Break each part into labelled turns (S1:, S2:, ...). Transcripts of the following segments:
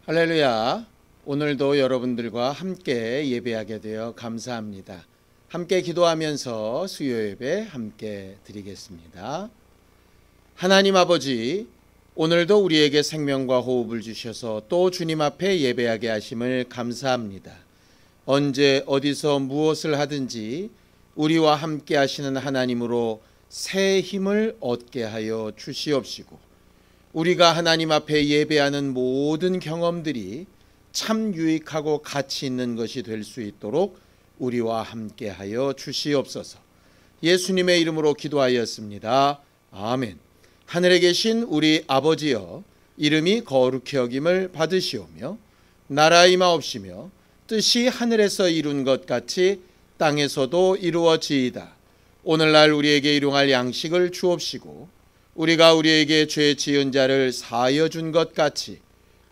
S1: 할렐루야. 오늘도 여러분들과 함께 예배하게 되어 감사합니다. 함께 기도하면서 수요 예배 함께 드리겠습니다. 하나님 아버지, 오늘도 우리에게 생명과 호흡을 주셔서 또 주님 앞에 예배하게 하심을 감사합니다. 언제 어디서 무엇을 하든지 우리와 함께 하시는 하나님으로 새 힘을 얻게 하여 주시옵시고, 우리가 하나님 앞에 예배하는 모든 경험들이 참 유익하고 가치 있는 것이 될 수 있도록 우리와 함께하여 주시옵소서. 예수님의 이름으로 기도하였습니다. 아멘. 하늘에 계신 우리 아버지여, 이름이 거룩히 여김을 받으시오며 나라의 임하옵시며 뜻이 하늘에서 이룬 것 같이 땅에서도 이루어지이다. 오늘날 우리에게 일용할 양식을 주옵시고, 우리가 우리에게 죄 지은 자를 사하여 준 것 같이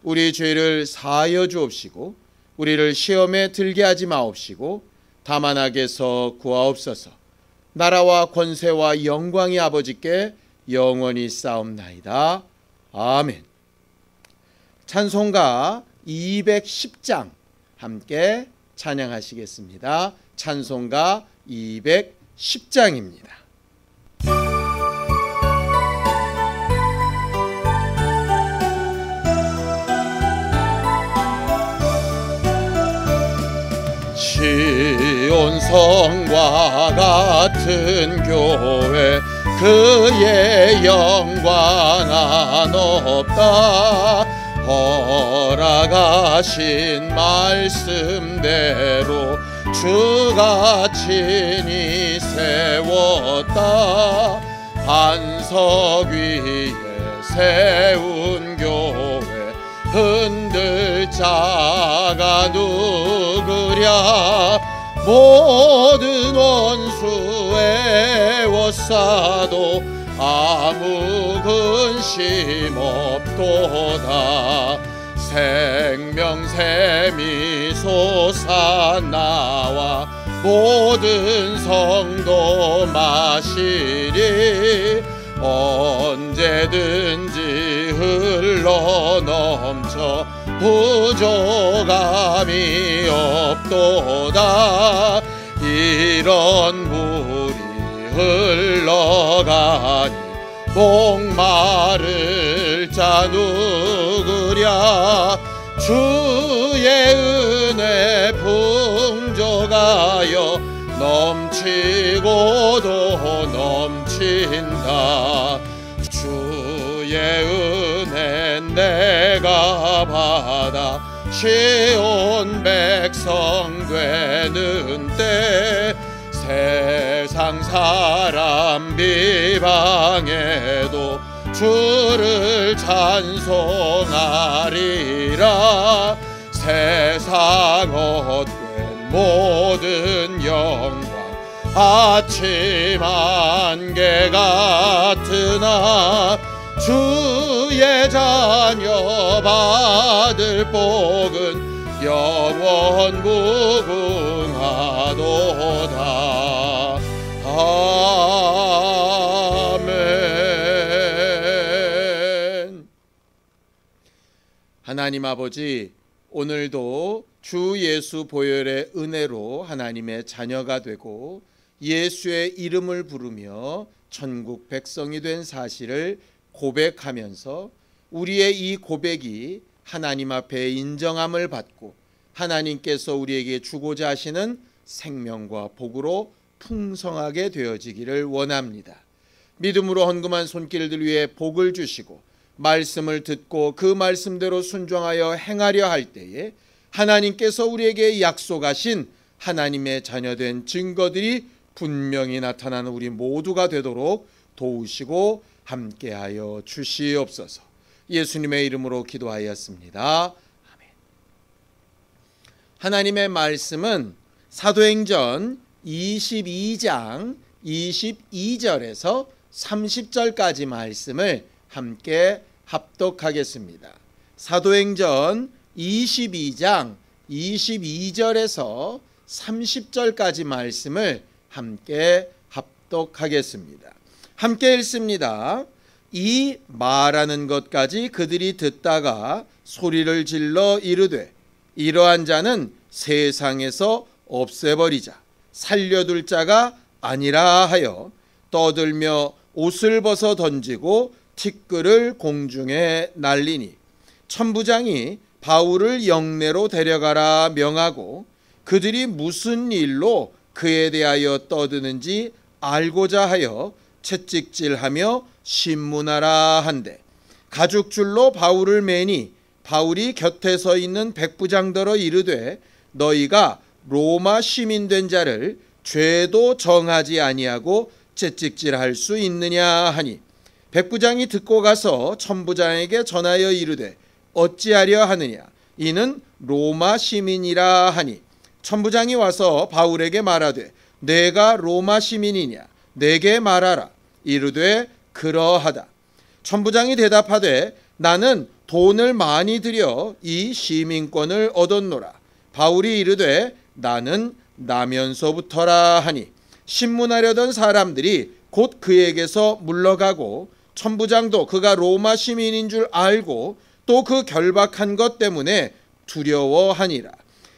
S1: 우리 죄를 사하여 주옵시고, 우리를 시험에 들게 하지 마옵시고 다만 악에서 구하옵소서. 나라와 권세와 영광이 아버지께 영원히 싸움나이다. 아멘. 찬송가 210장 함께 찬양하시겠습니다. 찬송가 210장입니다. 시온 성과 같은 교회, 그의 영광은 없다. 허락하신 말씀대로 주가 친히 세웠다. 반석 위에 세운 교회, 흔들 자가 누구랴. 모든 원수 애워싸도 아무 근심 없도다. 생명샘이 솟아나와 모든 성도 마시리. 언제든지 흘러넘쳐 부족함이 없도다. 이런 물이 흘러가니 목마를 자 누구랴. 주의 은혜 풍족하여 넘치고도 넘친다. 주의 은혜 내가 받아 시온 백성 되는 때, 세상 사람 비방해도 주를 찬송하리라. 세상 헛된 모든 영광 아침 안개 같으나, 주의 자녀 받을 복은 영원 무궁하도다. 아멘. 하나님 아버지, 오늘도 주 예수 보혈의 은혜로 하나님의 자녀가 되고 예수의 이름을 부르며 천국 백성이 된 사실을 고백하면서 우리의 이 고백이 하나님 앞에 인정함을 받고 하나님께서 우리에게 주고자 하시는 생명과 복으로 풍성하게 되어지기를 원합니다. 믿음으로 헌금한 손길들 위에 복을 주시고, 말씀을 듣고 그 말씀대로 순종하여 행하려 할 때에 하나님께서 우리에게 약속하신 하나님의 자녀된 증거들이 분명히 나타나는 우리 모두가 되도록 도우시고 함께하여 주시옵소서. 예수님의 이름으로 기도하였습니다. 아멘. 하나님의 말씀은 사도행전 22장 22절에서 30절까지 말씀을 함께 합독하겠습니다. 사도행전 22장 22절에서 30절까지 말씀을 함께 합독하겠습니다. 함께 읽습니다. 이 말하는 것까지 그들이 듣다가 소리를 질러 이르되 이러한 자는 세상에서 없애버리자. 살려둘 자가 아니라 하여 떠들며 옷을 벗어 던지고 티끌을 공중에 날리니 천부장이 바울을 영내로 데려가라 명하고 그들이 무슨 일로 그에 대하여 떠드는지 알고자 하여 채찍질하며 신문하라 한대 가죽줄로 바울을 매니 바울이 곁에 서 있는 백부장더러 이르되 너희가 로마 시민 된 자를 죄도 정하지 아니하고 채찍질할 수 있느냐 하니 백부장이 듣고 가서 천부장에게 전하여 이르되 어찌하려 하느냐 이는 로마 시민이라 하니 천부장이 와서 바울에게 말하되 내가 로마 시민이냐 내게 말하라 이르되 그러하다. 천부장이 대답하되 나는 돈을 많이 들여 이 시민권을 얻었노라. 바울이 이르되 나는 나면서부터라 하니 신문하려던 사람들이 곧 그에게서 물러가고 천부장도 그가 로마 시민인 줄 알고 또 그 결박한 것 때문에 두려워하니라.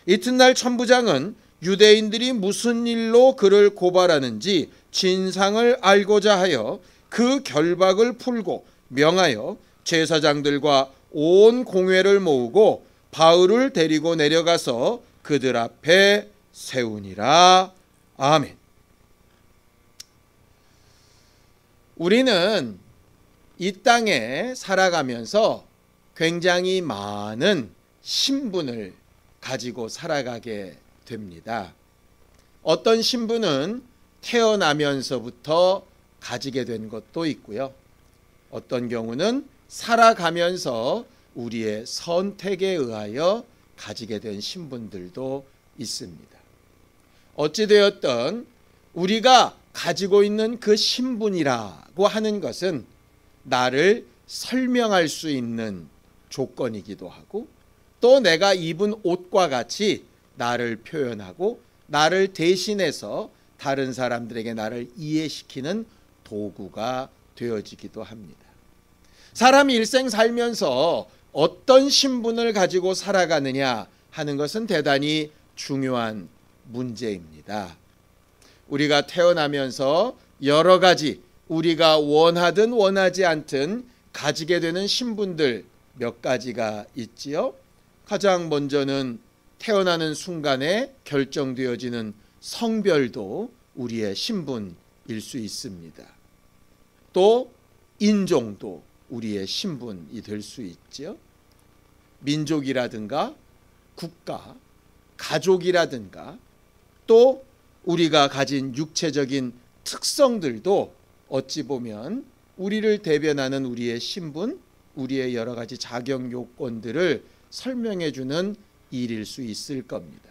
S1: 이튿날 천부장은 유대인들이 무슨 일로 그를 고발하는지 진상을 알고자 하여 그 결박을 풀고 명하여 제사장들과 온 공회를 모으고 바울을 데리고 내려가서 그들 앞에 세우니라. 아멘. 우리는 이 땅에 살아가면서 굉장히 많은 신분을 가지고 살아가게 됩니다. 어떤 신분은 태어나면서부터 가지게 된 것도 있고요. 어떤 경우는 살아가면서 우리의 선택에 의하여 가지게 된 신분들도 있습니다. 어찌되었든 우리가 가지고 있는 그 신분이라고 하는 것은 나를 설명할 수 있는 조건이기도 하고 또 내가 입은 옷과 같이 나를 표현하고 나를 대신해서 다른 사람들에게 나를 이해시키는 도구가 되어지기도 합니다. 사람이 일생 살면서 어떤 신분을 가지고 살아가느냐 하는 것은 대단히 중요한 문제입니다. 우리가 태어나면서 여러 가지 우리가 원하든 원하지 않든 가지게 되는 신분들 몇 가지가 있지요. 가장 먼저는 태어나는 순간에 결정되어지는 성별도 우리의 신분일 수 있습니다. 또 인종도 우리의 신분이 될 수 있죠. 민족이라든가 국가, 가족이라든가 또 우리가 가진 육체적인 특성들도 어찌 보면 우리를 대변하는 우리의 신분, 우리의 여러 가지 자격 요건들을 설명해 주는 일일 수 있을 겁니다.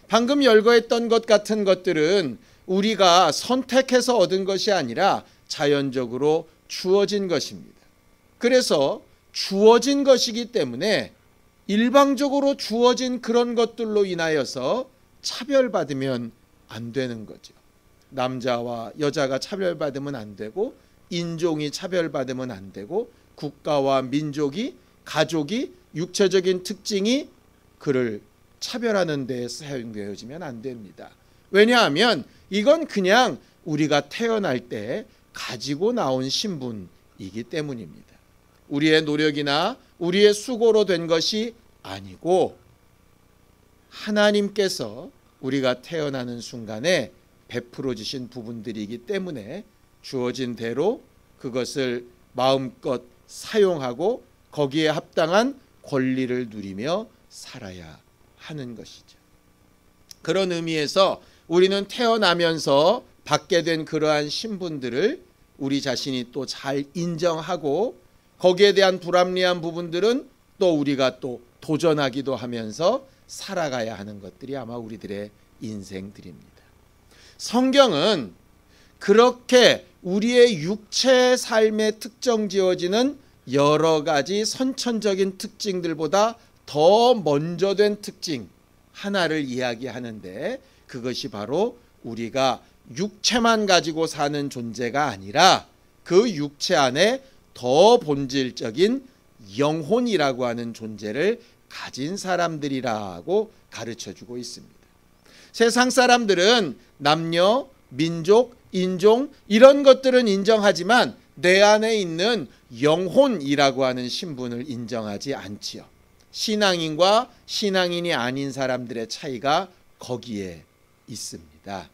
S1: 방금 열거했던 것 같은 것들은 우리가 선택해서 얻은 것이 아니라 자연적으로 주어진 것입니다. 그래서 주어진 것이기 때문에 일방적으로 주어진 그런 것들로 인하여서 차별받으면 안 되는 거죠. 남자와 여자가 차별받으면 안 되고 인종이 차별받으면 안 되고 국가와 민족이 가족이 육체적인 특징이 그를 차별하는 데에 사용되어지면 안 됩니다. 왜냐하면 이건 그냥 우리가 태어날 때 가지고 나온 신분이기 때문입니다. 우리의 노력이나 우리의 수고로 된 것이 아니고 하나님께서 우리가 태어나는 순간에 베풀어 주신 부분들이기 때문에 주어진 대로 그것을 마음껏 사용하고 거기에 합당한 권리를 누리며 살아야 하는 것이죠. 그런 의미에서 우리는 태어나면서 받게 된 그러한 신분들을 우리 자신이 또 잘 인정하고 거기에 대한 불합리한 부분들은 또 우리가 또 도전하기도 하면서 살아가야 하는 것들이 아마 우리들의 인생들입니다. 성경은 그렇게 우리의 육체 삶에 특정 지어지는 여러 가지 선천적인 특징들보다 더 먼저 된 특징 하나를 이야기하는데 그것이 바로 우리가 육체만 가지고 사는 존재가 아니라 그 육체 안에 더 본질적인 영혼이라고 하는 존재를 가진 사람들이라고 가르쳐주고 있습니다. 세상 사람들은 남녀, 민족, 인종 이런 것들은 인정하지만 내 안에 있는 영혼이라고 하는 신분을 인정하지 않지요. 신앙인과 신앙인이 아닌 사람들의 차이가 거기에 있습니다.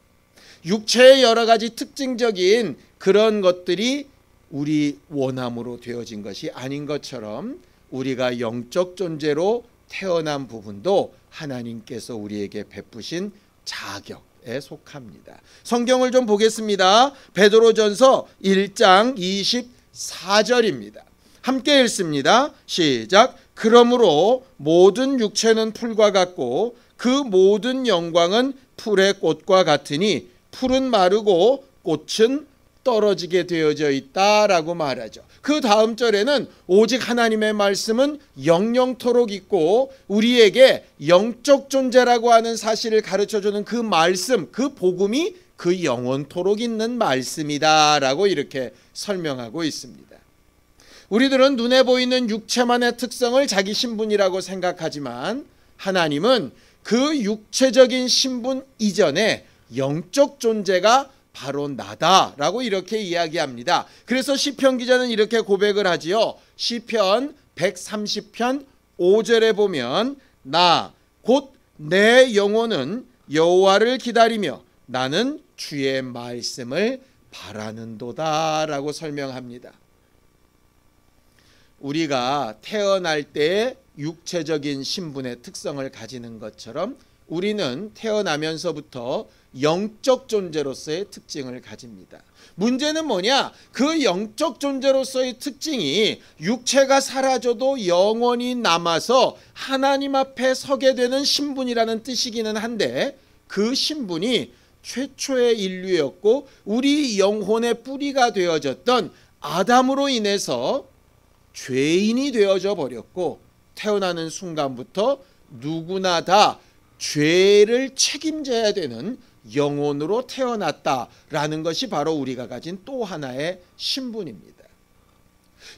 S1: 육체의 여러 가지 특징적인 그런 것들이 우리 원함으로 되어진 것이 아닌 것처럼 우리가 영적 존재로 태어난 부분도 하나님께서 우리에게 베푸신 자격에 속합니다. 성경을 좀 보겠습니다. 베드로전서 1장 24절입니다. 함께 읽습니다. 시작. 그러므로 모든 육체는 풀과 같고 그 모든 영광은 풀의 꽃과 같으니 풀은 마르고 꽃은 떨어지게 되어져 있다라고 말하죠. 그 다음 절에는 오직 하나님의 말씀은 영영토록 있고 우리에게 영적 존재라고 하는 사실을 가르쳐주는 그 말씀, 그 복음이 그 영원토록 있는 말씀이다라고 이렇게 설명하고 있습니다. 우리들은 눈에 보이는 육체만의 특성을 자기 신분이라고 생각하지만 하나님은 그 육체적인 신분 이전에 영적 존재가 바로 나다라고 이렇게 이야기합니다. 그래서 시편 기자는 이렇게 고백을 하지요. 시편 130편 5절에 보면 나 곧 내 영혼은 여호와를 기다리며 나는 주의 말씀을 바라는도다 라고 설명합니다. 우리가 태어날 때 육체적인 신분의 특성을 가지는 것처럼 우리는 태어나면서부터 영적 존재로서의 특징을 가집니다. 문제는 뭐냐? 그 영적 존재로서의 특징이 육체가 사라져도 영원히 남아서 하나님 앞에 서게 되는 신분이라는 뜻이기는 한데 그 신분이 최초의 인류였고 우리 영혼의 뿌리가 되어졌던 아담으로 인해서 죄인이 되어져 버렸고 태어나는 순간부터 누구나 다 죄를 책임져야 되는 영혼으로 태어났다라는 것이 바로 우리가 가진 또 하나의 신분입니다.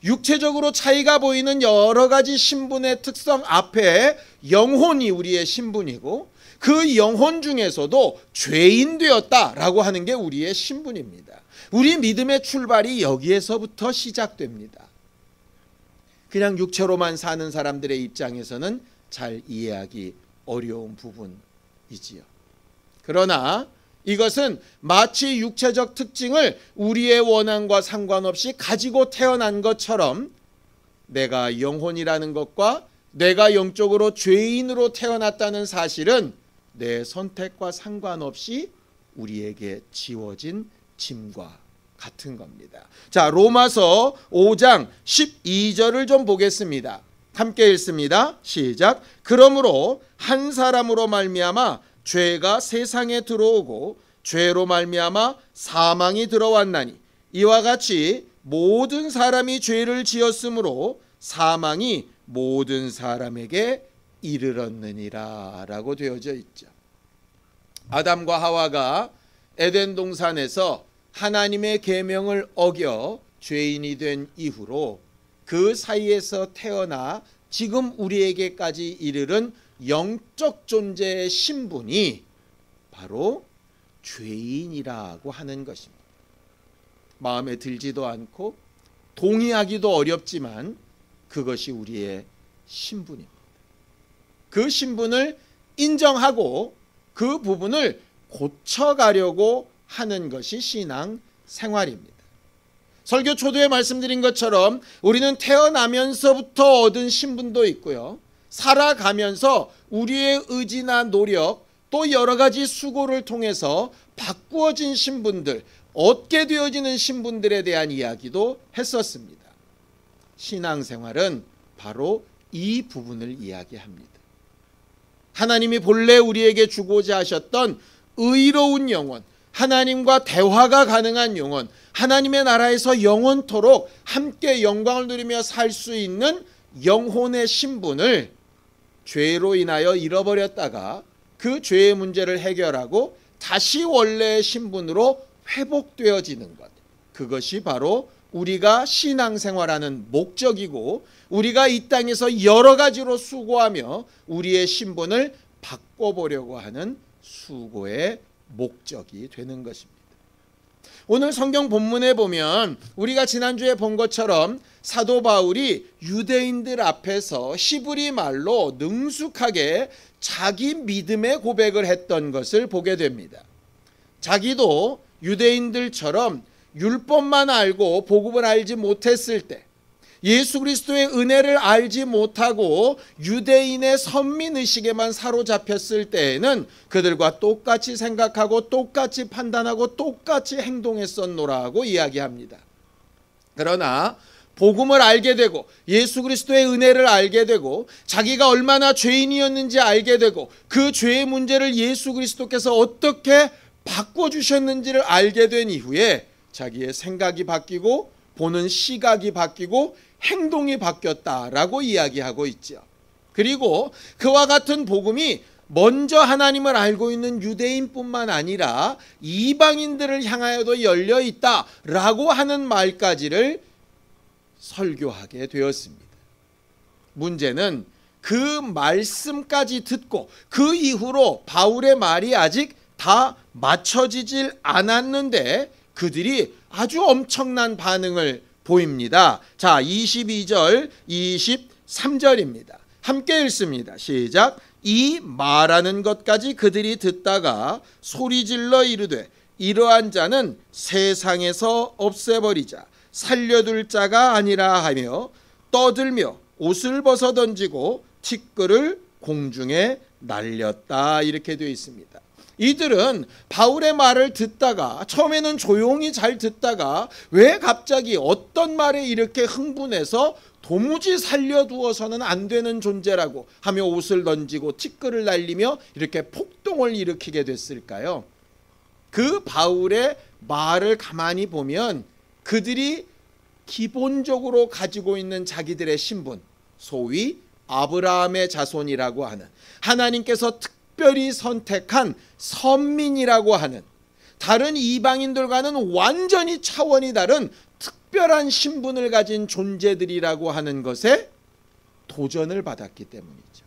S1: 육체적으로 차이가 보이는 여러 가지 신분의 특성 앞에 영혼이 우리의 신분이고 그 영혼 중에서도 죄인 되었다라고 하는 게 우리의 신분입니다. 우리 믿음의 출발이 여기에서부터 시작됩니다. 그냥 육체로만 사는 사람들의 입장에서는 잘 이해하기 어려운 부분이지요. 그러나 이것은 마치 육체적 특징을 우리의 원한과 상관없이 가지고 태어난 것처럼 내가 영혼이라는 것과 내가 영적으로 죄인으로 태어났다는 사실은 내 선택과 상관없이 우리에게 지워진 짐과 같은 겁니다. 자, 로마서 5장 12절을 좀 보겠습니다. 함께 읽습니다. 시작. 그러므로 한 사람으로 말미암아 죄가 세상에 들어오고 죄로 말미암아 사망이 들어왔나니 이와 같이 모든 사람이 죄를 지었으므로 사망이 모든 사람에게 이르렀느니라 라고 되어져 있죠. 아담과 하와가 에덴 동산에서 하나님의 계명을 어겨 죄인이 된 이후로 그 사이에서 태어나 지금 우리에게까지 이르른 영적 존재의 신분이 바로 죄인이라고 하는 것입니다. 마음에 들지도 않고 동의하기도 어렵지만 그것이 우리의 신분입니다. 그 신분을 인정하고 그 부분을 고쳐가려고 하는 것이 신앙 생활입니다. 설교 초두에 말씀드린 것처럼 우리는 태어나면서부터 얻은 신분도 있고요. 살아가면서 우리의 의지나 노력 또 여러 가지 수고를 통해서 바꾸어진 신분들, 얻게 되어지는 신분들에 대한 이야기도 했었습니다. 신앙생활은 바로 이 부분을 이야기합니다. 하나님이 본래 우리에게 주고자 하셨던 의로운 영혼, 하나님과 대화가 가능한 영혼, 하나님의 나라에서 영원토록 함께 영광을 누리며 살 수 있는 영혼의 신분을 죄로 인하여 잃어버렸다가 그 죄의 문제를 해결하고 다시 원래의 신분으로 회복되어지는 것, 그것이 바로 우리가 신앙생활하는 목적이고 우리가 이 땅에서 여러 가지로 수고하며 우리의 신분을 바꿔보려고 하는 수고의 목적이 되는 것입니다. 오늘 성경 본문에 보면 우리가 지난주에 본 것처럼 사도 바울이 유대인들 앞에서 히브리 말로 능숙하게 자기 믿음의 고백을 했던 것을 보게 됩니다. 자기도 유대인들처럼 율법만 알고 복음을 알지 못했을 때, 예수 그리스도의 은혜를 알지 못하고 유대인의 선민의식에만 사로잡혔을 때에는 그들과 똑같이 생각하고 똑같이 판단하고 똑같이 행동했었노라고 이야기합니다. 그러나 복음을 알게 되고 예수 그리스도의 은혜를 알게 되고 자기가 얼마나 죄인이었는지 알게 되고 그 죄의 문제를 예수 그리스도께서 어떻게 바꿔주셨는지를 알게 된 이후에 자기의 생각이 바뀌고 보는 시각이 바뀌고 행동이 바뀌었다라고 이야기하고 있죠. 그리고 그와 같은 복음이 먼저 하나님을 알고 있는 유대인뿐만 아니라 이방인들을 향하여도 열려 있다라고 하는 말까지를 설교하게 되었습니다. 문제는 그 말씀까지 듣고 그 이후로 바울의 말이 아직 다 맞춰지질 않았는데 그들이 아주 엄청난 반응을 보입니다. 자, 22절, 23절입니다. 함께 읽습니다. 시작. 이 말하는 것까지 그들이 듣다가 소리질러 이르되 이러한 자는 세상에서 없애버리자 살려둘 자가 아니라 하며 떠들며 옷을 벗어 던지고 티끌을 공중에 날렸다. 이렇게 되어 있습니다. 이들은 바울의 말을 듣다가 처음에는 조용히 잘 듣다가 왜 갑자기 어떤 말에 이렇게 흥분해서 도무지 살려두어서는 안 되는 존재라고 하며 옷을 던지고 티끌을 날리며 이렇게 폭동을 일으키게 됐을까요? 그 바울의 말을 가만히 보면 그들이 기본적으로 가지고 있는 자기들의 신분, 소위 아브라함의 자손이라고 하는 하나님께서 특별히 선택한 선민이라고 하는 다른 이방인들과는 완전히 차원이 다른 특별한 신분을 가진 존재들이라고 하는 것에 도전을 받았기 때문이죠.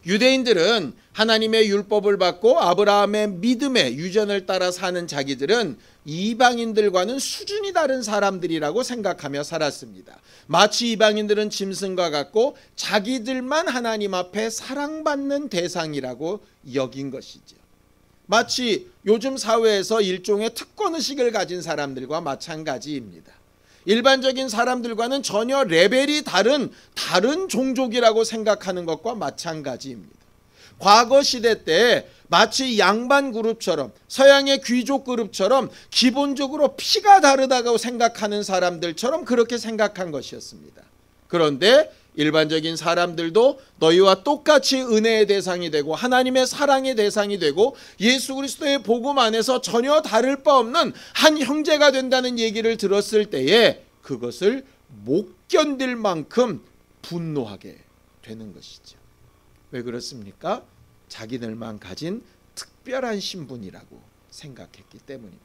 S1: 유대인들은 하나님의 율법을 받고 아브라함의 믿음의 유전을 따라 사는 자기들은 이방인들과는 수준이 다른 사람들이라고 생각하며 살았습니다. 마치 이방인들은 짐승과 같고 자기들만 하나님 앞에 사랑받는 대상이라고 여긴 것이죠. 마치 요즘 사회에서 일종의 특권의식을 가진 사람들과 마찬가지입니다. 일반적인 사람들과는 전혀 레벨이 다른 종족이라고 생각하는 것과 마찬가지입니다. 과거 시대 때 마치 양반 그룹처럼 서양의 귀족 그룹처럼 기본적으로 피가 다르다고 생각하는 사람들처럼 그렇게 생각한 것이었습니다. 그런데 일반적인 사람들도 너희와 똑같이 은혜의 대상이 되고 하나님의 사랑의 대상이 되고 예수 그리스도의 복음 안에서 전혀 다를 바 없는 한 형제가 된다는 얘기를 들었을 때에 그것을 못 견딜 만큼 분노하게 되는 것이죠. 왜 그렇습니까? 자기들만 가진 특별한 신분이라고 생각했기 때문입니다.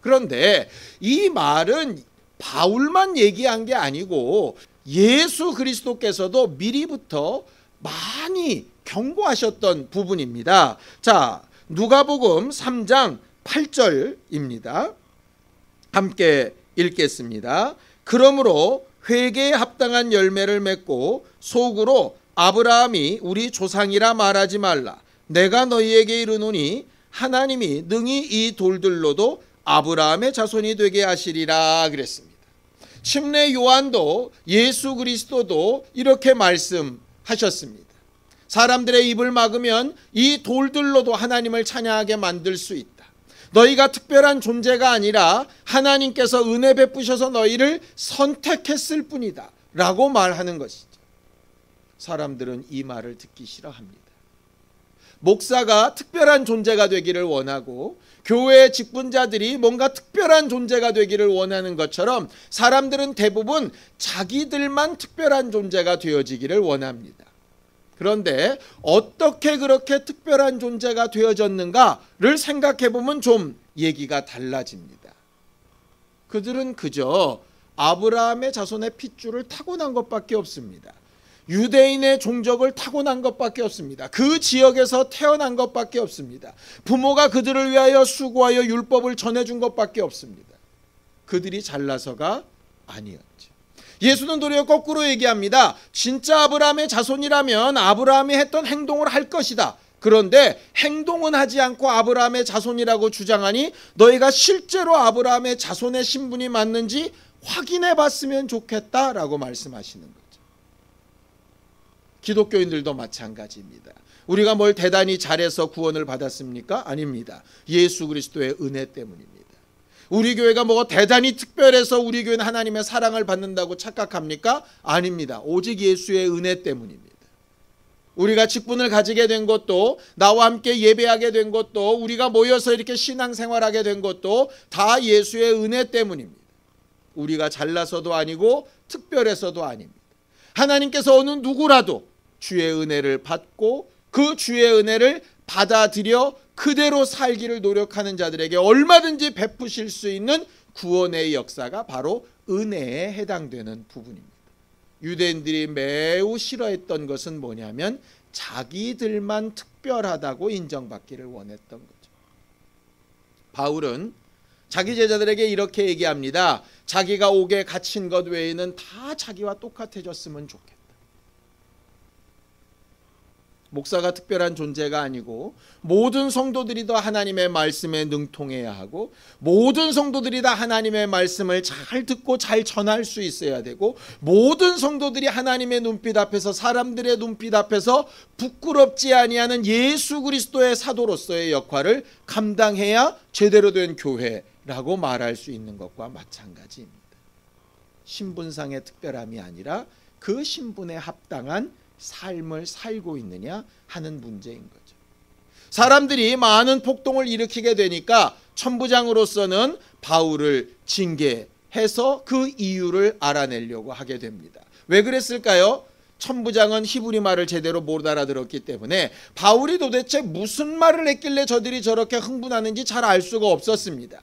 S1: 그런데 이 말은 바울만 얘기한 게 아니고 예수 그리스도께서도 미리부터 많이 경고하셨던 부분입니다. 자, 누가복음 3장 8절입니다. 함께 읽겠습니다. 그러므로 회개에 합당한 열매를 맺고 속으로 아브라함이 우리 조상이라 말하지 말라. 내가 너희에게 이르노니 하나님이 능히 이 돌들로도 아브라함의 자손이 되게 하시리라 그랬습니다. 침례 요한도 예수 그리스도도 이렇게 말씀하셨습니다. 사람들의 입을 막으면 이 돌들로도 하나님을 찬양하게 만들 수 있다. 너희가 특별한 존재가 아니라 하나님께서 은혜 베푸셔서 너희를 선택했을 뿐이다 라고 말하는 것이죠. 사람들은 이 말을 듣기 싫어합니다. 목사가 특별한 존재가 되기를 원하고 교회의 직분자들이 뭔가 특별한 존재가 되기를 원하는 것처럼 사람들은 대부분 자기들만 특별한 존재가 되어지기를 원합니다. 그런데 어떻게 그렇게 특별한 존재가 되어졌는가를 생각해 보면 좀 얘기가 달라집니다. 그들은 그저 아브라함의 자손의 핏줄을 타고난 것밖에 없습니다. 유대인의 종족을 타고난 것밖에 없습니다. 그 지역에서 태어난 것밖에 없습니다. 부모가 그들을 위하여 수고하여 율법을 전해준 것밖에 없습니다. 그들이 잘나서가 아니었죠. 예수는 도리어 거꾸로 얘기합니다. 진짜 아브라함의 자손이라면 아브라함이 했던 행동을 할 것이다. 그런데 행동은 하지 않고 아브라함의 자손이라고 주장하니 너희가 실제로 아브라함의 자손의 신분이 맞는지 확인해 봤으면 좋겠다라고 말씀하시는 거죠. 기독교인들도 마찬가지입니다. 우리가 뭘 대단히 잘해서 구원을 받았습니까? 아닙니다. 예수 그리스도의 은혜 때문입니다. 우리 교회가 뭐가 대단히 특별해서 우리 교회는 하나님의 사랑을 받는다고 착각합니까? 아닙니다. 오직 예수의 은혜 때문입니다. 우리가 직분을 가지게 된 것도, 나와 함께 예배하게 된 것도, 우리가 모여서 이렇게 신앙생활하게 된 것도 다 예수의 은혜 때문입니다. 우리가 잘나서도 아니고 특별해서도 아닙니다. 하나님께서 어느 누구라도 주의 은혜를 받고 그 주의 은혜를 받아들여 그대로 살기를 노력하는 자들에게 얼마든지 베푸실 수 있는 구원의 역사가 바로 은혜에 해당되는 부분입니다. 유대인들이 매우 싫어했던 것은 뭐냐면 자기들만 특별하다고 인정받기를 원했던 거죠. 바울은 자기 제자들에게 이렇게 얘기합니다. 자기가 옥에 갇힌 것 외에는 다 자기와 똑같아졌으면 좋겠다. 목사가 특별한 존재가 아니고 모든 성도들이 다 하나님의 말씀에 능통해야 하고 모든 성도들이 다 하나님의 말씀을 잘 듣고 잘 전할 수 있어야 되고 모든 성도들이 하나님의 눈빛 앞에서 사람들의 눈빛 앞에서 부끄럽지 아니하는 예수 그리스도의 사도로서의 역할을 감당해야 제대로 된 교회라고 말할 수 있는 것과 마찬가지입니다. 신분상의 특별함이 아니라 그 신분에 합당한 삶을 살고 있느냐 하는 문제인 거죠. 사람들이 많은 폭동을 일으키게 되니까 천부장으로서는 바울을 징계해서 그 이유를 알아내려고 하게 됩니다. 왜 그랬을까요? 천부장은 히브리 말을 제대로 못 알아들었기 때문에 바울이 도대체 무슨 말을 했길래 저들이 저렇게 흥분하는지 잘 알 수가 없었습니다.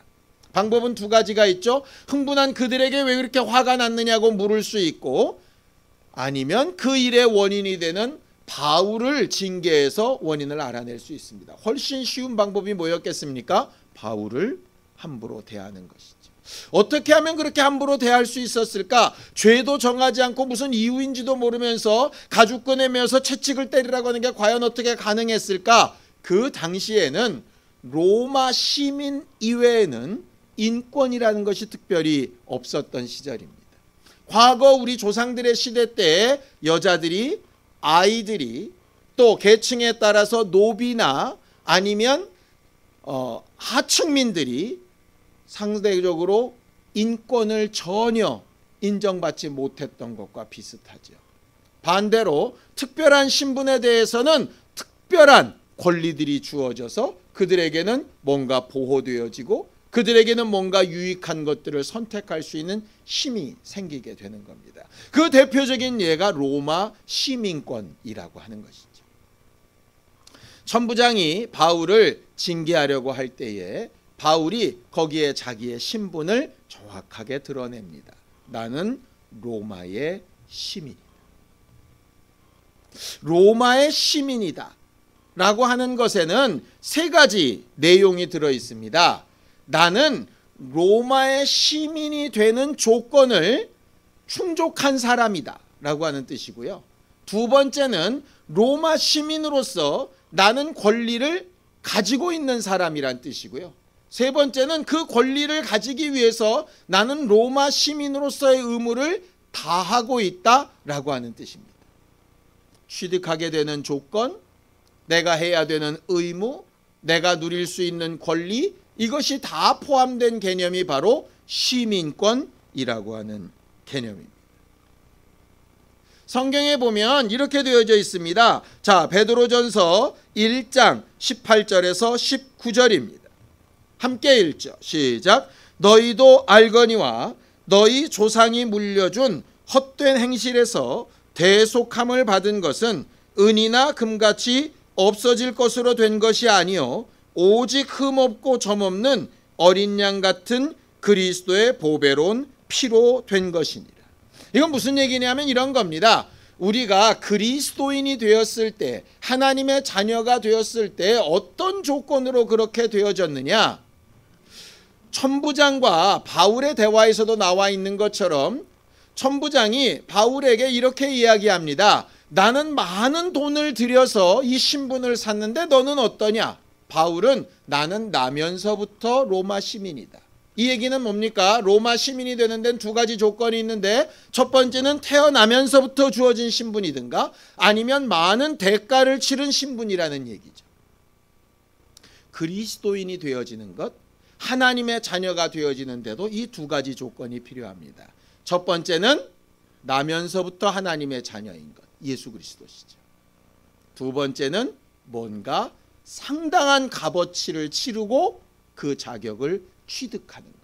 S1: 방법은 두 가지가 있죠. 흥분한 그들에게 왜 그렇게 화가 났느냐고 물을 수 있고, 아니면 그 일의 원인이 되는 바울을 징계해서 원인을 알아낼 수 있습니다. 훨씬 쉬운 방법이 뭐였겠습니까? 바울을 함부로 대하는 것이죠. 어떻게 하면 그렇게 함부로 대할 수 있었을까? 죄도 정하지 않고 무슨 이유인지도 모르면서 가죽끈에 매어서 채찍을 때리라고 하는 게 과연 어떻게 가능했을까? 그 당시에는 로마 시민 이외에는 인권이라는 것이 특별히 없었던 시절입니다. 과거 우리 조상들의 시대 때 여자들이, 아이들이, 또 계층에 따라서 노비나 아니면 하층민들이 상대적으로 인권을 전혀 인정받지 못했던 것과 비슷하죠. 반대로 특별한 신분에 대해서는 특별한 권리들이 주어져서 그들에게는 뭔가 보호되어지고 그들에게는 뭔가 유익한 것들을 선택할 수 있는 힘이 생기게 되는 겁니다. 그 대표적인 예가 로마 시민권이라고 하는 것이죠. 천부장이 바울을 징계하려고 할 때에 바울이 거기에 자기의 신분을 정확하게 드러냅니다. 나는 로마의 시민이다. 로마의 시민이다 라고 하는 것에는 세 가지 내용이 들어 있습니다. 나는 로마의 시민이 되는 조건을 충족한 사람이다 라고 하는 뜻이고요. 두 번째는 로마 시민으로서 나는 권리를 가지고 있는 사람이란 뜻이고요. 세 번째는 그 권리를 가지기 위해서 나는 로마 시민으로서의 의무를 다하고 있다라고 하는 뜻입니다. 취득하게 되는 조건, 내가 해야 되는 의무, 내가 누릴 수 있는 권리, 이것이 다 포함된 개념이 바로 시민권이라고 하는 개념입니다. 성경에 보면 이렇게 되어져 있습니다. 자, 베드로전서 1장 18절에서 19절입니다. 함께 읽죠. 시작. 너희도 알거니와 너희 조상이 물려준 헛된 행실에서 대속함을 받은 것은 은이나 금같이 없어질 것으로 된 것이 아니요 오직 흠없고 점없는 어린 양 같은 그리스도의 보배로운 피로 된 것이니라. 이건 무슨 얘기냐면 이런 겁니다. 우리가 그리스도인이 되었을 때, 하나님의 자녀가 되었을 때 어떤 조건으로 그렇게 되어졌느냐? 천부장과 바울의 대화에서도 나와 있는 것처럼 천부장이 바울에게 이렇게 이야기합니다. 나는 많은 돈을 들여서 이 신분을 샀는데 너는 어떠냐? 바울은 나는 나면서부터 로마 시민이다. 이 얘기는 뭡니까? 로마 시민이 되는 데는 두 가지 조건이 있는데, 첫 번째는 태어나면서부터 주어진 신분이든가 아니면 많은 대가를 치른 신분이라는 얘기죠. 그리스도인이 되어지는 것, 하나님의 자녀가 되어지는데도 이 두 가지 조건이 필요합니다. 첫 번째는 나면서부터 하나님의 자녀인 것, 예수 그리스도시죠. 두 번째는 뭔가 상당한 값어치를 치르고 그 자격을 취득하는 것.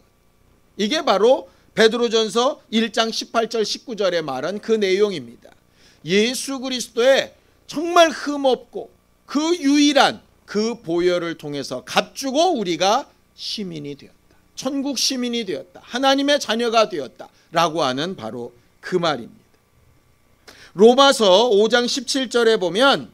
S1: 이게 바로 베드로전서 1장 18절 19절에 말한 그 내용입니다. 예수 그리스도의 정말 흠없고 그 유일한 그 보혈을 통해서 값주고 우리가 시민이 되었다. 천국 시민이 되었다. 하나님의 자녀가 되었다. 라고 하는 바로 그 말입니다. 로마서 5장 17절에 보면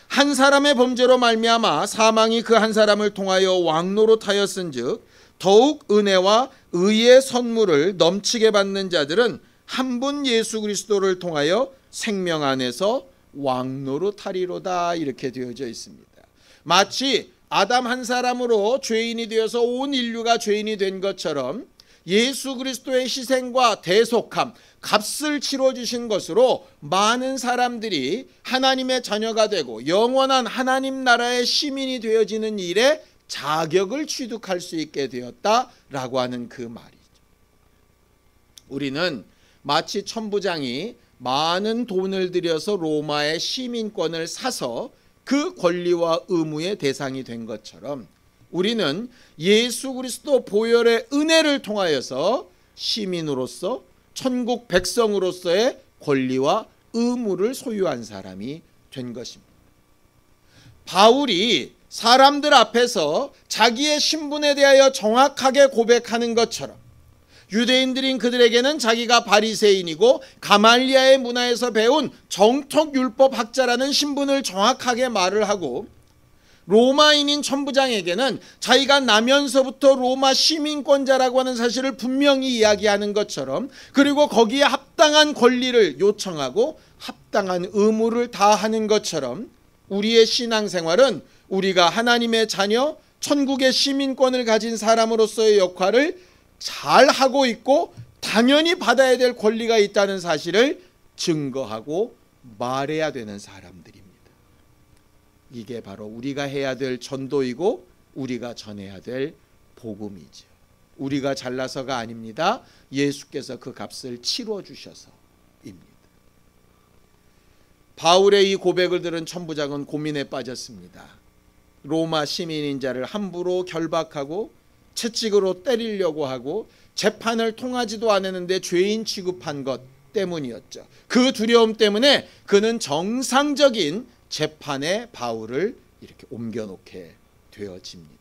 S1: 한 사람의 범죄로 말미암아 사망이 그 한 사람을 통하여 왕노릇하였은즉 더욱 은혜와 의의 선물을 넘치게 받는 자들은 한 분 예수 그리스도를 통하여 생명 안에서 왕노릇하리로다. 이렇게 되어져 있습니다. 마치 아담 한 사람으로 죄인이 되어서 온 인류가 죄인이 된 것처럼 예수 그리스도의 희생과 대속함, 값을 치러주신 것으로 많은 사람들이 하나님의 자녀가 되고 영원한 하나님 나라의 시민이 되어지는 일에 자격을 취득할 수 있게 되었다라고 하는 그 말이죠. 우리는 마치 천부장이 많은 돈을 들여서 로마의 시민권을 사서 그 권리와 의무의 대상이 된 것처럼 우리는 예수 그리스도 보혈의 은혜를 통하여서 시민으로서 천국 백성으로서의 권리와 의무를 소유한 사람이 된 것입니다. 바울이 사람들 앞에서 자기의 신분에 대하여 정확하게 고백하는 것처럼 유대인들인 그들에게는 자기가 바리새인이고 가말리아의 문화에서 배운 정통율법학자라는 신분을 정확하게 말을 하고, 로마인인 천부장에게는 자기가 나면서부터 로마 시민권자라고 하는 사실을 분명히 이야기하는 것처럼, 그리고 거기에 합당한 권리를 요청하고 합당한 의무를 다하는 것처럼 우리의 신앙생활은 우리가 하나님의 자녀, 천국의 시민권을 가진 사람으로서의 역할을 잘 하고 있고 당연히 받아야 될 권리가 있다는 사실을 증거하고 말해야 되는 사람들입니다. 이게 바로 우리가 해야 될 전도이고 우리가 전해야 될 복음이죠. 우리가 잘나서가 아닙니다. 예수께서 그 값을 치러 주셔서입니다. 바울의 이 고백을 들은 천부장은 고민에 빠졌습니다. 로마 시민인 자를 함부로 결박하고 채찍으로 때리려고 하고 재판을 통하지도 않았는데 죄인 취급한 것 때문이었죠. 그 두려움 때문에 그는 정상적인 재판에 바울을 이렇게 옮겨놓게 되어집니다.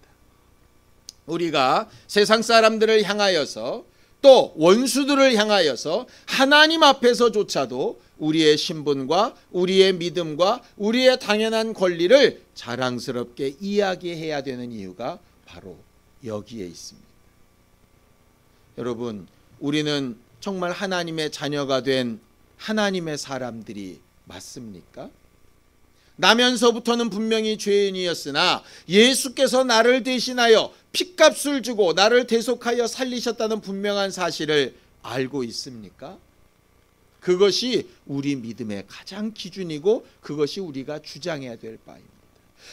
S1: 우리가 세상 사람들을 향하여서 또 원수들을 향하여서 하나님 앞에서조차도 우리의 신분과 우리의 믿음과 우리의 당연한 권리를 자랑스럽게 이야기해야 되는 이유가 바로 여기에 있습니다. 여러분, 우리는 정말 하나님의 자녀가 된 하나님의 사람들이 맞습니까? 나면서부터는 분명히 죄인이었으나 예수께서 나를 대신하여 핏값을 주고 나를 대속하여 살리셨다는 분명한 사실을 알고 있습니까? 그것이 우리 믿음의 가장 기준이고 그것이 우리가 주장해야 될 바입니다.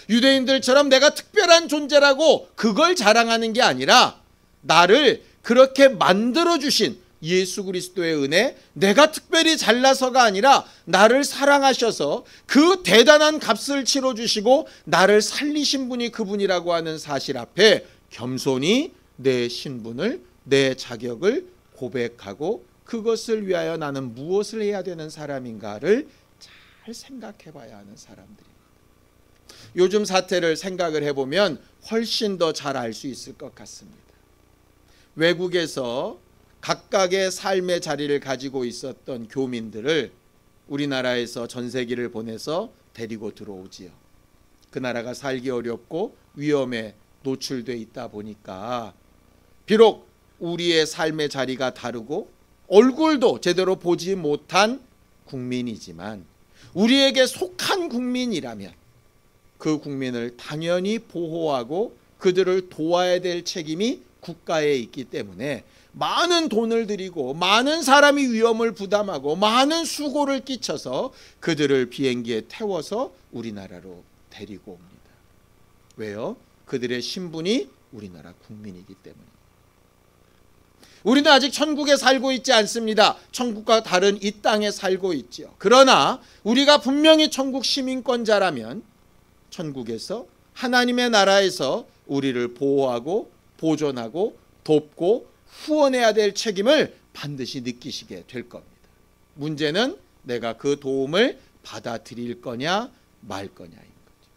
S1: 유대인들처럼 내가 특별한 존재라고 그걸 자랑하는 게 아니라 나를 그렇게 만들어주신 예수 그리스도의 은혜, 내가 특별히 잘나서가 아니라 나를 사랑하셔서 그 대단한 값을 치러주시고 나를 살리신 분이 그분이라고 하는 사실 앞에 겸손히 내 신분을, 내 자격을 고백하고 그것을 위하여 나는 무엇을 해야 되는 사람인가를 잘 생각해 봐야 하는 사람들입니다. 요즘 사태를 생각을 해보면 훨씬 더 잘 알 수 있을 것 같습니다. 외국에서 각각의 삶의 자리를 가지고 있었던 교민들을 우리나라에서 전세기를 보내서 데리고 들어오지요. 그 나라가 살기 어렵고 위험에 노출돼 있다 보니까 비록 우리의 삶의 자리가 다르고 얼굴도 제대로 보지 못한 국민이지만 우리에게 속한 국민이라면 그 국민을 당연히 보호하고 그들을 도와야 될 책임이 국가에 있기 때문에 많은 돈을 들이고 많은 사람이 위험을 부담하고 많은 수고를 끼쳐서 그들을 비행기에 태워서 우리나라로 데리고 옵니다. 왜요? 그들의 신분이 우리나라 국민이기 때문입니다. 우리는 아직 천국에 살고 있지 않습니다. 천국과 다른 이 땅에 살고 있지요. 그러나 우리가 분명히 천국 시민권자라면 천국에서 하나님의 나라에서 우리를 보호하고 보존하고 돕고 후원해야 될 책임을 반드시 느끼시게 될 겁니다. 문제는 내가 그 도움을 받아들일 거냐 말 거냐인 거죠.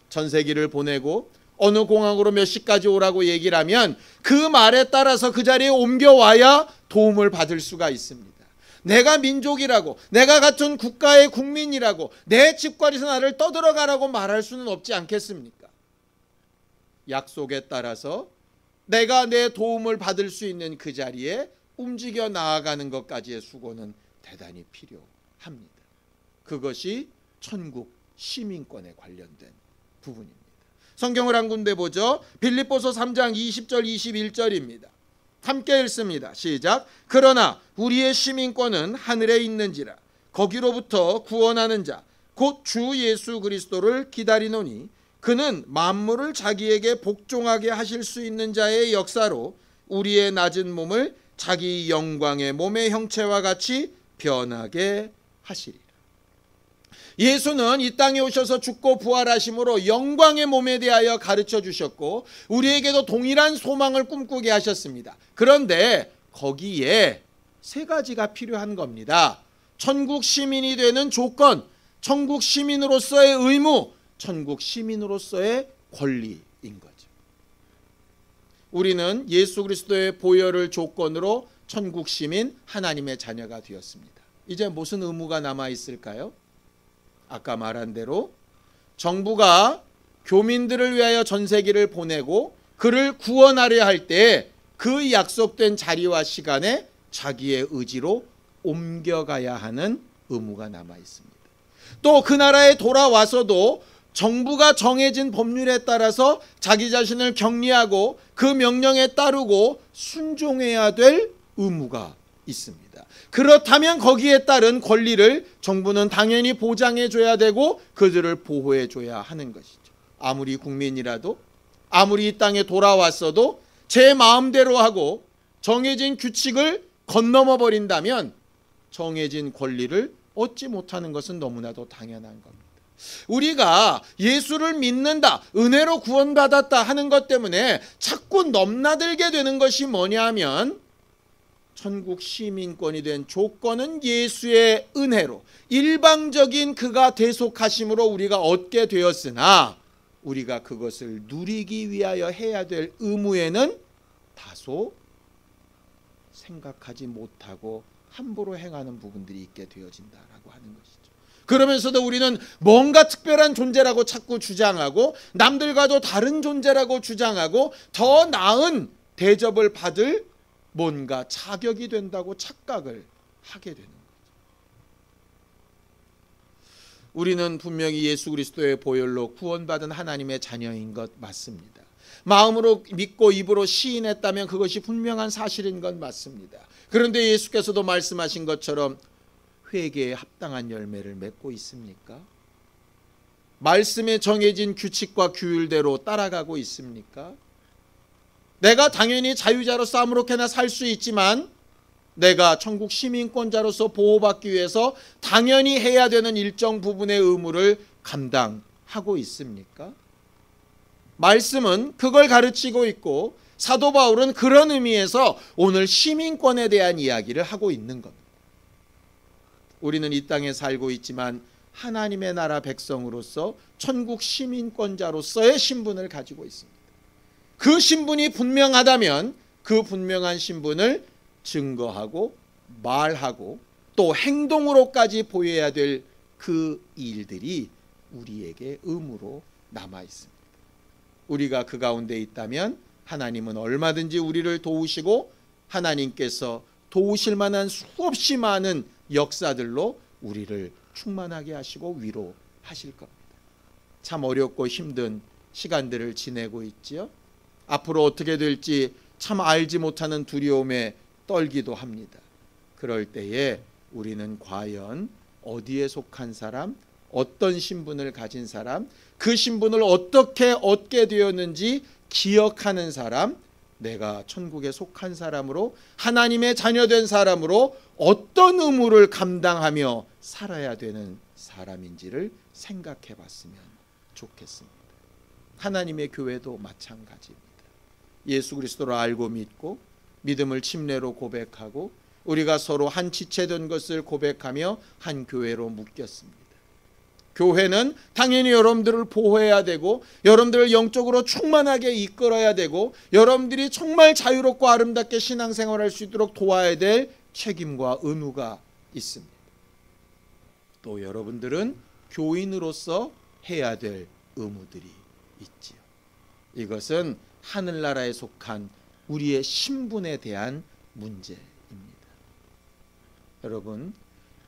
S1: 전세기를 보내고 어느 공항으로 몇 시까지 오라고 얘기를 하면 그 말에 따라서 그 자리에 옮겨와야 도움을 받을 수가 있습니다. 내가 민족이라고, 내가 같은 국가의 국민이라고, 내 집과리에서 나를 떠들어가라고 말할 수는 없지 않겠습니까? 약속에 따라서 내가 내 도움을 받을 수 있는 그 자리에 움직여 나아가는 것까지의 수고는 대단히 필요합니다. 그것이 천국 시민권에 관련된 부분입니다. 성경을 한 군데 보죠. 빌립보서 3장 20절 21절입니다. 함께 읽습니다. 시작. 그러나 우리의 시민권은 하늘에 있는지라 거기로부터 구원하는 자 곧 주 예수 그리스도를 기다리노니 그는 만물을 자기에게 복종하게 하실 수 있는 자의 역사로 우리의 낮은 몸을 자기 영광의 몸의 형체와 같이 변하게 하시리라. 예수는 이 땅에 오셔서 죽고 부활하심으로 영광의 몸에 대하여 가르쳐 주셨고 우리에게도 동일한 소망을 꿈꾸게 하셨습니다. 그런데 거기에 세 가지가 필요한 겁니다. 천국 시민이 되는 조건, 천국 시민으로서의 의무, 천국 시민으로서의 권리인 거죠. 우리는 예수 그리스도의 보혈을 조건으로 천국 시민 하나님의 자녀가 되었습니다. 이제 무슨 의무가 남아 있을까요? 아까 말한 대로 정부가 교민들을 위하여 전세기를 보내고 그를 구원하려 할 때 그 약속된 자리와 시간에 자기의 의지로 옮겨가야 하는 의무가 남아 있습니다. 또 그 나라에 돌아와서도 정부가 정해진 법률에 따라서 자기 자신을 격리하고 그 명령에 따르고 순종해야 될 의무가 있습니다. 그렇다면 거기에 따른 권리를 정부는 당연히 보장해 줘야 되고 그들을 보호해 줘야 하는 것이죠. 아무리 국민이라도 아무리 이 땅에 돌아왔어도 제 마음대로 하고 정해진 규칙을 건너머 버린다면 정해진 권리를 얻지 못하는 것은 너무나도 당연한 겁니다. 우리가 예수를 믿는다, 은혜로 구원받았다 하는 것 때문에 자꾸 넘나들게 되는 것이 뭐냐 하면 천국 시민권이 된 조건은 예수의 은혜로 일방적인 그가 대속하심으로 우리가 얻게 되었으나 우리가 그것을 누리기 위하여 해야 될 의무에는 다소 생각하지 못하고 함부로 행하는 부분들이 있게 되어진다라고 하는 것이죠. 그러면서도 우리는 뭔가 특별한 존재라고 자꾸 주장하고 남들과도 다른 존재라고 주장하고 더 나은 대접을 받을 뭔가 자격이 된다고 착각을 하게 되는 거죠. 우리는 분명히 예수 그리스도의 보혈로 구원받은 하나님의 자녀인 것 맞습니다. 마음으로 믿고 입으로 시인했다면 그것이 분명한 사실인 건 맞습니다. 그런데 예수께서도 말씀하신 것처럼 회개에 합당한 열매를 맺고 있습니까? 말씀에 정해진 규칙과 규율대로 따라가고 있습니까? 내가 당연히 자유자로서 아무렇게나 살 수 있지만 내가 천국 시민권자로서 보호받기 위해서 당연히 해야 되는 일정 부분의 의무를 감당하고 있습니까? 말씀은 그걸 가르치고 있고 사도 바울은 그런 의미에서 오늘 시민권에 대한 이야기를 하고 있는 겁니다. 우리는 이 땅에 살고 있지만 하나님의 나라 백성으로서 천국 시민권자로서의 신분을 가지고 있습니다. 그 신분이 분명하다면 그 분명한 신분을 증거하고 말하고 또 행동으로까지 보여야 될 그 일들이 우리에게 의무로 남아 있습니다. 우리가 그 가운데 있다면 하나님은 얼마든지 우리를 도우시고 하나님께서 도우실 만한 수없이 많은 역사들로 우리를 충만하게 하시고 위로하실 겁니다. 참 어렵고 힘든 시간들을 지내고 있지요. 앞으로 어떻게 될지 참 알지 못하는 두려움에 떨기도 합니다. 그럴 때에 우리는 과연 어디에 속한 사람, 어떤 신분을 가진 사람, 그 신분을 어떻게 얻게 되었는지 기억하는 사람, 내가 천국에 속한 사람으로, 하나님의 자녀된 사람으로 어떤 의무를 감당하며 살아야 되는 사람인지를 생각해 봤으면 좋겠습니다. 하나님의 교회도 마찬가지입니다. 예수 그리스도를 알고 믿고 믿음을 침례로 고백하고 우리가 서로 한 지체된 것을 고백하며 한 교회로 묶였습니다. 교회는 당연히 여러분들을 보호해야 되고 여러분들을 영적으로 충만하게 이끌어야 되고 여러분들이 정말 자유롭고 아름답게 신앙생활할 수 있도록 도와야 될 책임과 의무가 있습니다. 또 여러분들은 교인으로서 해야 될 의무들이 있지요. 이것은 하늘나라에 속한 우리의 신분에 대한 문제입니다. 여러분,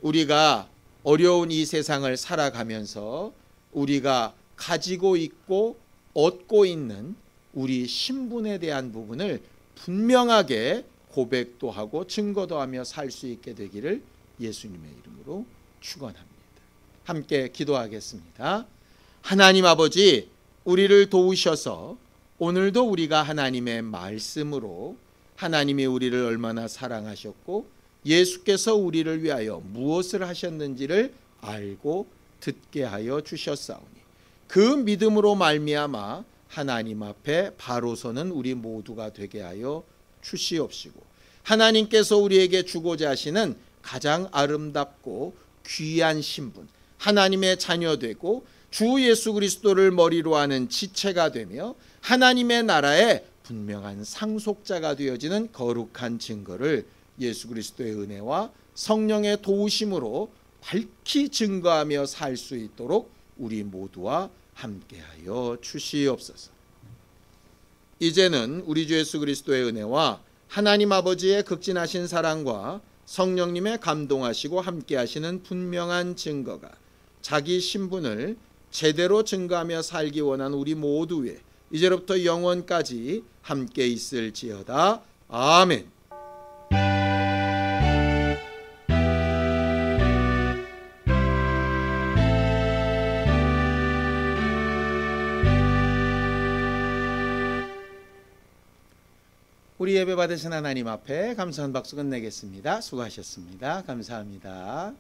S1: 우리가 어려운 이 세상을 살아가면서 우리가 가지고 있고 얻고 있는 우리 신분에 대한 부분을 분명하게 고백도 하고 증거도 하며 살 수 있게 되기를 예수님의 이름으로 축원합니다. 함께 기도하겠습니다. 하나님 아버지, 우리를 도우셔서 오늘도 우리가 하나님의 말씀으로 하나님이 우리를 얼마나 사랑하셨고 예수께서 우리를 위하여 무엇을 하셨는지를 알고 듣게 하여 주셨사오니 그 믿음으로 말미암아 하나님 앞에 바로 서는 우리 모두가 되게 하여 주시옵시고 하나님께서 우리에게 주고자 하시는 가장 아름답고 귀한 신분, 하나님의 자녀되고 주 예수 그리스도를 머리로 하는 지체가 되며 하나님의 나라의 분명한 상속자가 되어지는 거룩한 증거를 예수 그리스도의 은혜와 성령의 도우심으로 밝히 증거하며 살 수 있도록 우리 모두와 함께하여 주시옵소서. 이제는 우리 주 예수 그리스도의 은혜와 하나님 아버지의 극진하신 사랑과 성령님의 감동하시고 함께하시는 분명한 증거가 자기 신분을 제대로 증거하며 살기 원하는 우리 모두에 이제로부터 영원까지 함께 있을지어다. 아멘. 우리 예배 받으신 하나님 앞에 감사한 박수 건네겠습니다. 수고하셨습니다. 감사합니다.